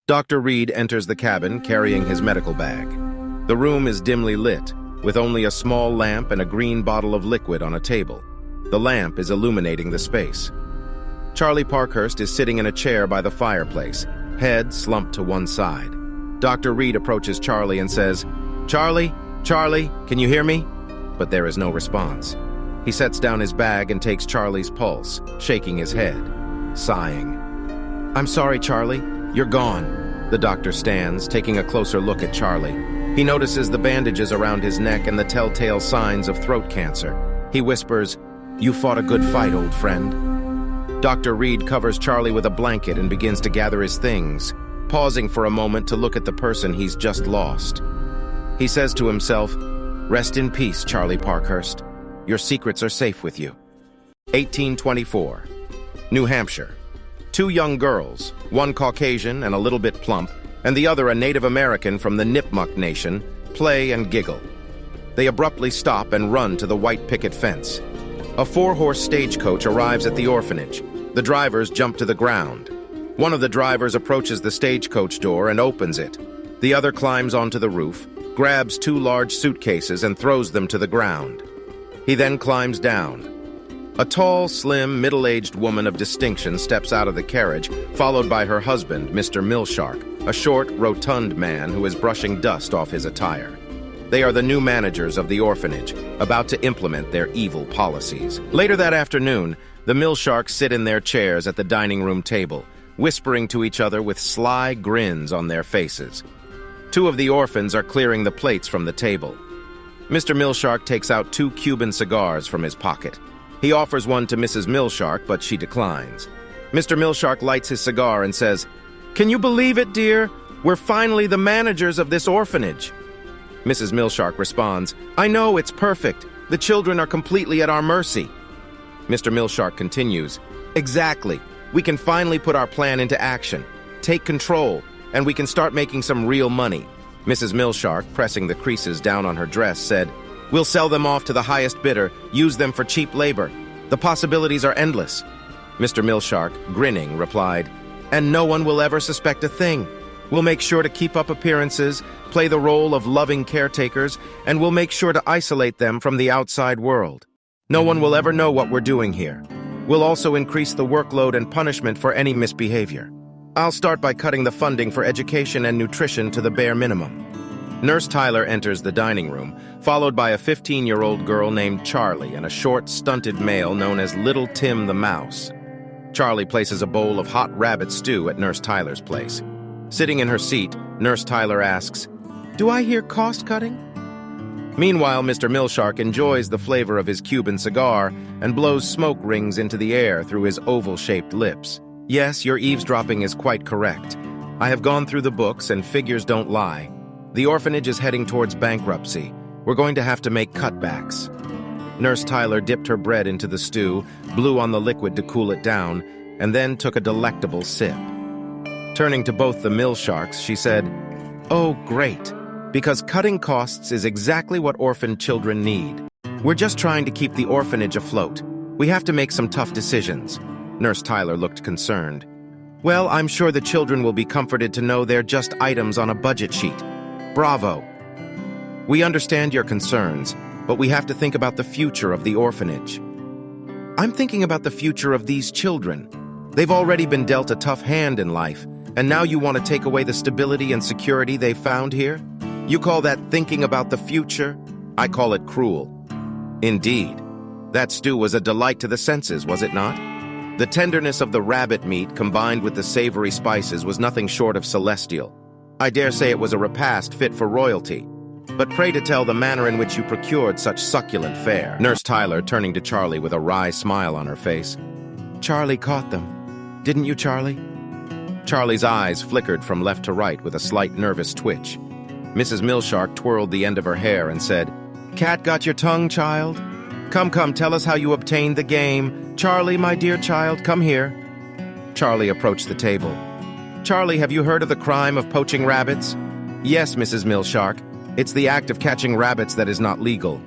Dr. Reed enters the cabin carrying his medical bag. The room is dimly lit, with only a small lamp and a green bottle of liquid on a table. The lamp is illuminating the space. Charley Parkhurst is sitting in a chair by the fireplace, head slumped to one side. Dr. Reed approaches Charley and says, "Charley, Charley, can you hear me?" But there is no response. He sets down his bag and takes Charley's pulse, shaking his head, sighing. "I'm sorry, Charley. You're gone." The doctor stands, taking a closer look at Charley. He notices the bandages around his neck and the telltale signs of throat cancer. He whispers, "You fought a good fight, old friend." Dr. Reed covers Charley with a blanket and begins to gather his things, pausing for a moment to look at the person he's just lost. He says to himself, "Rest in peace, Charley Parkhurst. Your secrets are safe with you." 1824. New Hampshire. Two young girls, one Caucasian and a little bit plump, and the other a Native American from the Nipmuc Nation, play and giggle. They abruptly stop and run to the white picket fence. A four-horse stagecoach arrives at the orphanage. The drivers jump to the ground. One of the drivers approaches the stagecoach door and opens it. The other climbs onto the roof, grabs two large suitcases and throws them to the ground. He then climbs down. A tall, slim, middle-aged woman of distinction steps out of the carriage, followed by her husband, Mr. Millshark, a short, rotund man who is brushing dust off his attire. They are the new managers of the orphanage, about to implement their evil policies. Later that afternoon, the Millsharks sit in their chairs at the dining room table, whispering to each other with sly grins on their faces. Two of the orphans are clearing the plates from the table. Mr. Millshark takes out two Cuban cigars from his pocket. He offers one to Mrs. Millshark, but she declines. Mr. Millshark lights his cigar and says, "Can you believe it, dear? We're finally the managers of this orphanage." Mrs. Millshark responds, "I know, it's perfect. The children are completely at our mercy." Mr. Millshark continues, "Exactly. We can finally put our plan into action, take control, and we can start making some real money." Mrs. Millshark, pressing the creases down on her dress, said, "We'll sell them off to the highest bidder, use them for cheap labor. The possibilities are endless." Mr. Millshark, grinning, replied, "And no one will ever suspect a thing. We'll make sure to keep up appearances, play the role of loving caretakers, and we'll make sure to isolate them from the outside world. No one will ever know what we're doing here. We'll also increase the workload and punishment for any misbehavior. I'll start by cutting the funding for education and nutrition to the bare minimum." Nurse Tyler enters the dining room, followed by a 15-year-old girl named Charley and a short, stunted male known as Little Tim the Mouse. Charley places a bowl of hot rabbit stew at Nurse Tyler's place. Sitting in her seat, Nurse Tyler asks, "Do I hear cost-cutting?" Meanwhile, Mr. Millshark enjoys the flavor of his Cuban cigar and blows smoke rings into the air through his oval-shaped lips. "Yes, your eavesdropping is quite correct. I have gone through the books and figures don't lie. The orphanage is heading towards bankruptcy. We're going to have to make cutbacks." Nurse Tyler dipped her bread into the stew, blew on the liquid to cool it down, and then took a delectable sip. Turning to both the Millsharks, she said, "Oh, great, because cutting costs is exactly what orphaned children need. We're just trying to keep the orphanage afloat. We have to make some tough decisions." Nurse Tyler looked concerned. "Well, I'm sure the children will be comforted to know they're just items on a budget sheet. Bravo. We understand your concerns, but we have to think about the future of the orphanage." "I'm thinking about the future of these children. They've already been dealt a tough hand in life, and now you want to take away the stability and security they've found here? You call that thinking about the future? I call it cruel." "Indeed. That stew was a delight to the senses, was it not? The tenderness of the rabbit meat combined with the savory spices was nothing short of celestial. I dare say it was a repast fit for royalty. But pray to tell the manner in which you procured such succulent fare." Nurse Tyler, turning to Charley with a wry smile on her face. "Charley caught them. Didn't you, Charley?" Charley's eyes flickered from left to right with a slight nervous twitch. Mrs. Millshark twirled the end of her hair and said, "Cat got your tongue, child? Come, tell us how you obtained the game. Charley, my dear child, come here." Charley approached the table. "Charley, have you heard of the crime of poaching rabbits?" "Yes, Mrs. Millshark. It's the act of catching rabbits that is not legal."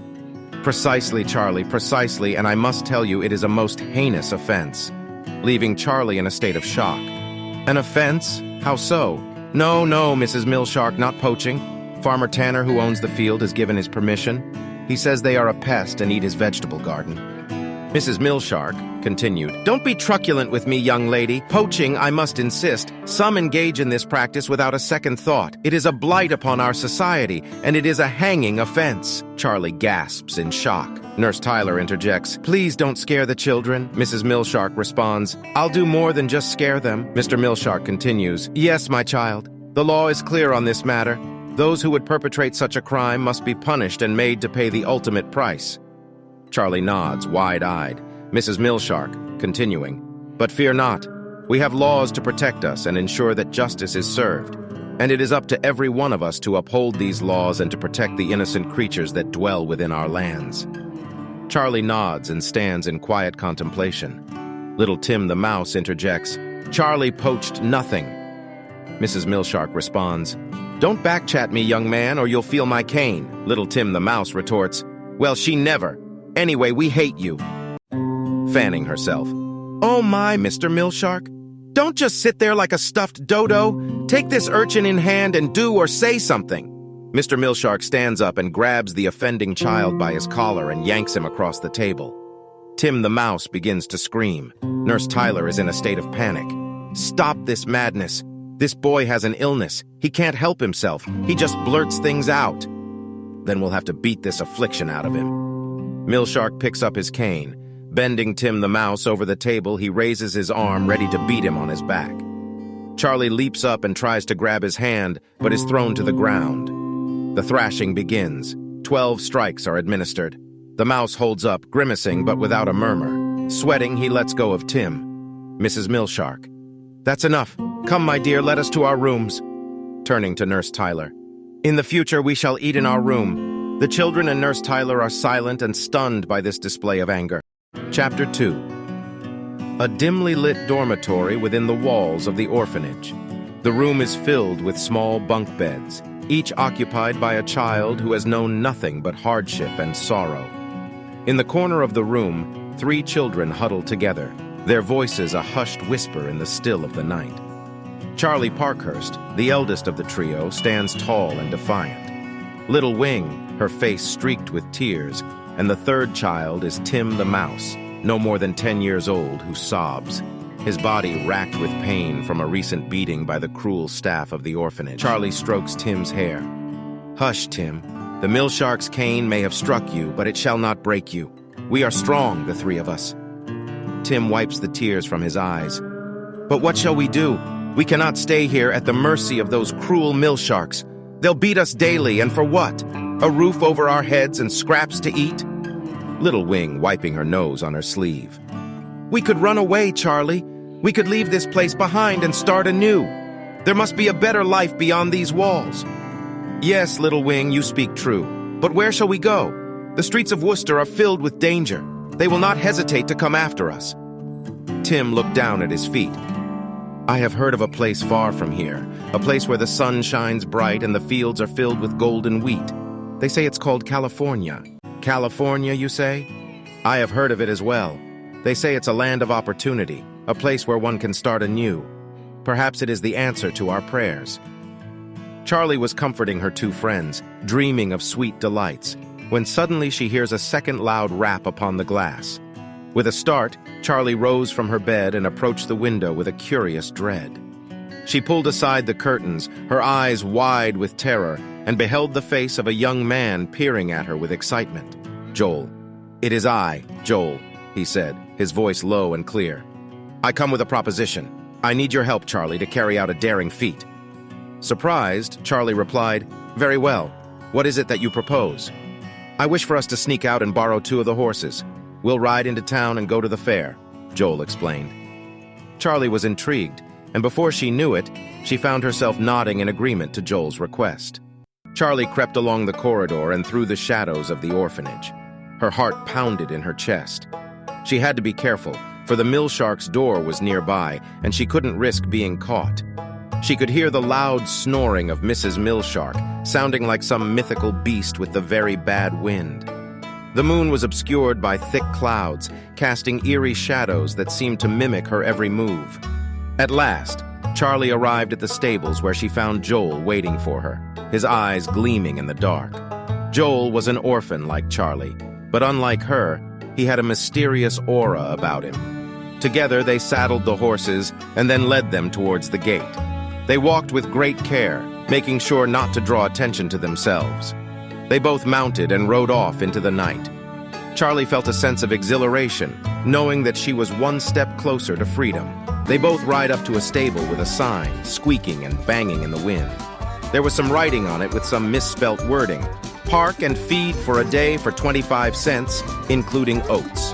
"Precisely, Charley, precisely, and I must tell you it is a most heinous offense," leaving Charley in a state of shock. "An offense? How so?" No, Mrs. Millshark, not poaching. Farmer Tanner, who owns the field, has given his permission. He says they are a pest and eat his vegetable garden. Mrs. Millshark continued, Don't be truculent with me, young lady. Poaching, I must insist. Some engage in this practice without a second thought. It is a blight upon our society, and it is a hanging offense. Charley gasps in shock. Nurse Tyler interjects, Please don't scare the children. Mrs. Millshark responds, I'll do more than just scare them. Mr. Millshark continues, Yes, my child. The law is clear on this matter. Those who would perpetrate such a crime must be punished and made to pay the ultimate price. Charley nods, wide-eyed. Mrs. Millshark, continuing, But fear not. We have laws to protect us and ensure that justice is served. And it is up to every one of us to uphold these laws and to protect the innocent creatures that dwell within our lands. Charley nods and stands in quiet contemplation. Little Tim the mouse interjects, Charley poached nothing. Mrs. Millshark responds, Don't backchat me, young man, or you'll feel my cane. Little Tim the mouse retorts, Well, she never. Anyway, we hate you. Fanning herself. Oh my, Mr. Millshark. Don't just sit there like a stuffed dodo. Take this urchin in hand and do or say something. Mr. Millshark stands up and grabs the offending child by his collar and yanks him across the table. Tim the mouse begins to scream. Nurse Tyler is in a state of panic. Stop this madness. This boy has an illness. He can't help himself. He just blurts things out. Then we'll have to beat this affliction out of him. Millshark picks up his cane. Bending Tim the mouse over the table, he raises his arm, ready to beat him on his back. Charley leaps up and tries to grab his hand, but is thrown to the ground. The thrashing begins. 12 strikes are administered. The mouse holds up, grimacing but without a murmur. Sweating, he lets go of Tim. Mrs. Millshark. That's enough. Come, my dear, let us to our rooms. Turning to Nurse Tyler. In the future, we shall eat in our room. The children and Nurse Tyler are silent and stunned by this display of anger. Chapter 2. A dimly lit dormitory within the walls of the orphanage. The room is filled with small bunk beds, each occupied by a child who has known nothing but hardship and sorrow. In the corner of the room, 3 children huddle together, their voices a hushed whisper in the still of the night. Charley Parkhurst, the eldest of the trio, stands tall and defiant. Little Wing, her face streaked with tears, and the third child is Tim the mouse, no more than 10 years old, who sobs, his body racked with pain from a recent beating by the cruel staff of the orphanage. Charley strokes Tim's hair. Hush, Tim. The Millshark's cane may have struck you, but it shall not break you. We are strong, the 3 of us. Tim wipes the tears from his eyes. But what shall we do? We cannot stay here at the mercy of those cruel Millsharks. They'll beat us daily, and for what? A roof over our heads and scraps to eat? Little Wing wiping her nose on her sleeve. We could run away, Charley. We could leave this place behind and start anew. There must be a better life beyond these walls. Yes, Little Wing, you speak true. But where shall we go? The streets of Worcester are filled with danger. They will not hesitate to come after us. Tim looked down at his feet. I have heard of a place far from here, a place where the sun shines bright and the fields are filled with golden wheat. They say it's called California. California, you say? I have heard of it as well. They say it's a land of opportunity, a place where one can start anew. Perhaps it is the answer to our prayers. Charley was comforting her 2 friends, dreaming of sweet delights, when suddenly she hears a second loud rap upon the glass. With a start, Charley rose from her bed and approached the window with a curious dread. She pulled aside the curtains, her eyes wide with terror, and beheld the face of a young man peering at her with excitement. Joel. It is I, Joel, he said, his voice low and clear. I come with a proposition. I need your help, Charley, to carry out a daring feat. Surprised, Charley replied, Very well. What is it that you propose? I wish for us to sneak out and borrow 2 of the horses. We'll ride into town and go to the fair, Joel explained. Charley was intrigued, and before she knew it, she found herself nodding in agreement to Joel's request. Charley crept along the corridor and through the shadows of the orphanage. Her heart pounded in her chest. She had to be careful, for the Millshark's door was nearby, and she couldn't risk being caught. She could hear the loud snoring of Mrs. Millshark, sounding like some mythical beast with the very bad wind. The moon was obscured by thick clouds, casting eerie shadows that seemed to mimic her every move. At last, Charley arrived at the stables where she found Joel waiting for her, his eyes gleaming in the dark. Joel was an orphan like Charley, but unlike her, he had a mysterious aura about him. Together they saddled the horses and then led them towards the gate. They walked with great care, making sure not to draw attention to themselves. They both mounted and rode off into the night. Charley felt a sense of exhilaration, knowing that she was one step closer to freedom. They both ride up to a stable with a sign, squeaking and banging in the wind. There was some writing on it with some misspelt wording. Park and feed for a day for 25 cents, including oats.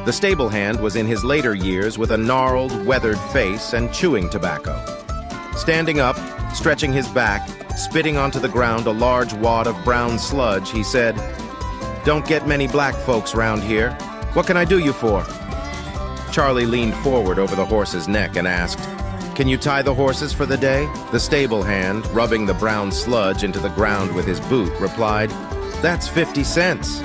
The stable hand was in his later years with a gnarled, weathered face and chewing tobacco. Standing up, stretching his back, spitting onto the ground a large wad of brown sludge, he said, "Don't get many black folks round here. What can I do you for?" Charley leaned forward over the horse's neck and asked, "Can you tie the horses for the day?" The stable hand, rubbing the brown sludge into the ground with his boot, replied, "That's 50 cents."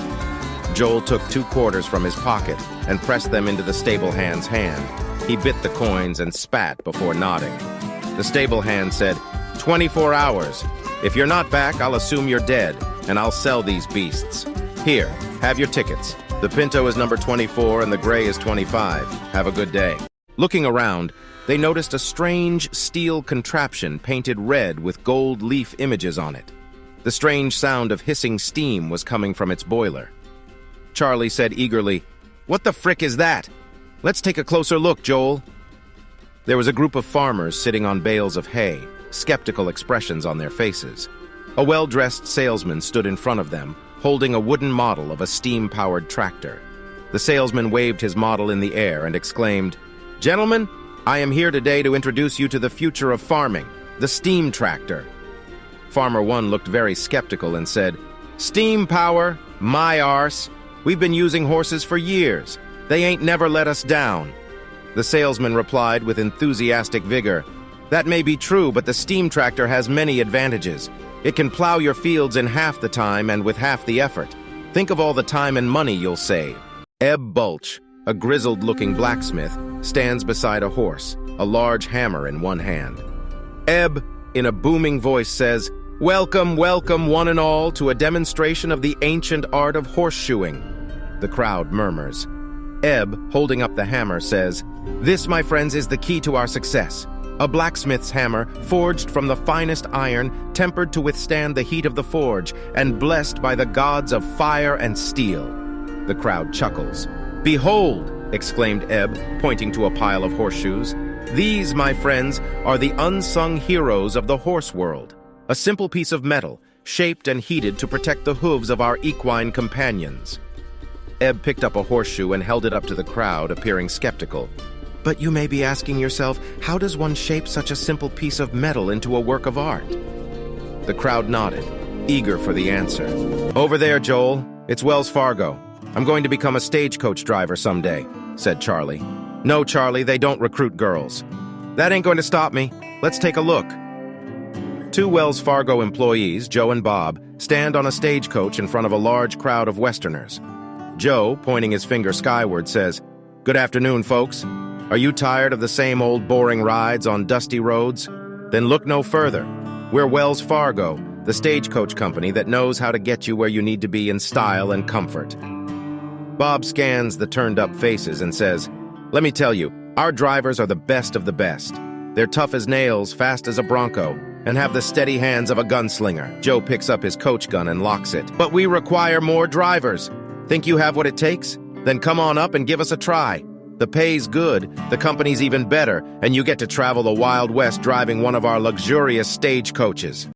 Joel took 2 quarters from his pocket and pressed them into the stable hand's hand. He bit the coins and spat before nodding. The stable hand said, 24 hours. If you're not back, I'll assume you're dead, and I'll sell these beasts. Here, have your tickets. The Pinto is number 24 and the gray is 25. Have a good day." Looking around, they noticed a strange steel contraption painted red with gold leaf images on it. The strange sound of hissing steam was coming from its boiler. Charley said eagerly, "What the frick is that? Let's take a closer look, Joel." There was a group of farmers sitting on bales of hay, skeptical expressions on their faces. A well-dressed salesman stood in front of them, holding a wooden model of a steam-powered tractor. The salesman waved his model in the air and exclaimed, "Gentlemen, I am here today to introduce you to the future of farming, the steam tractor." Farmer 1 looked very skeptical and said, "Steam power? My arse. We've been using horses for years. They ain't never let us down." The salesman replied with enthusiastic vigor, "That may be true, but the steam tractor has many advantages. It can plow your fields in half the time and with half the effort. Think of all the time and money you'll save." Ebb Bulch, a grizzled-looking blacksmith, stands beside a horse, a large hammer in one hand. Ebb, in a booming voice, says, "Welcome, welcome, one and all, to a demonstration of the ancient art of horseshoeing." The crowd murmurs. Ebb, holding up the hammer, says, "This, my friends, is the key to our success. A blacksmith's hammer, forged from the finest iron, tempered to withstand the heat of the forge, and blessed by the gods of fire and steel." The crowd chuckles. "Behold," exclaimed Ebb, pointing to a pile of horseshoes, "these, my friends, are the unsung heroes of the horse world. A simple piece of metal, shaped and heated to protect the hooves of our equine companions." Ebb picked up a horseshoe and held it up to the crowd, appearing skeptical. "But you may be asking yourself, how does one shape such a simple piece of metal into a work of art?" The crowd nodded, eager for the answer. "Over there, Joel. It's Wells Fargo. I'm going to become a stagecoach driver someday," said Charley. "No, Charley, they don't recruit girls." "That ain't going to stop me. Let's take a look." 2 Wells Fargo employees, Joe and Bob, stand on a stagecoach in front of a large crowd of Westerners. Joe, pointing his finger skyward, says, "Good afternoon, folks. Are you tired of the same old boring rides on dusty roads? Then look no further. We're Wells Fargo, the stagecoach company that knows how to get you where you need to be in style and comfort." Bob scans the turned-up faces and says, "Let me tell you, our drivers are the best of the best. They're tough as nails, fast as a bronco, and have the steady hands of a gunslinger." Joe picks up his coach gun and locks it. "But we require more drivers. Think you have what it takes? Then come on up and give us a try. The pay's good, the company's even better, and you get to travel the Wild West driving one of our luxurious stagecoaches."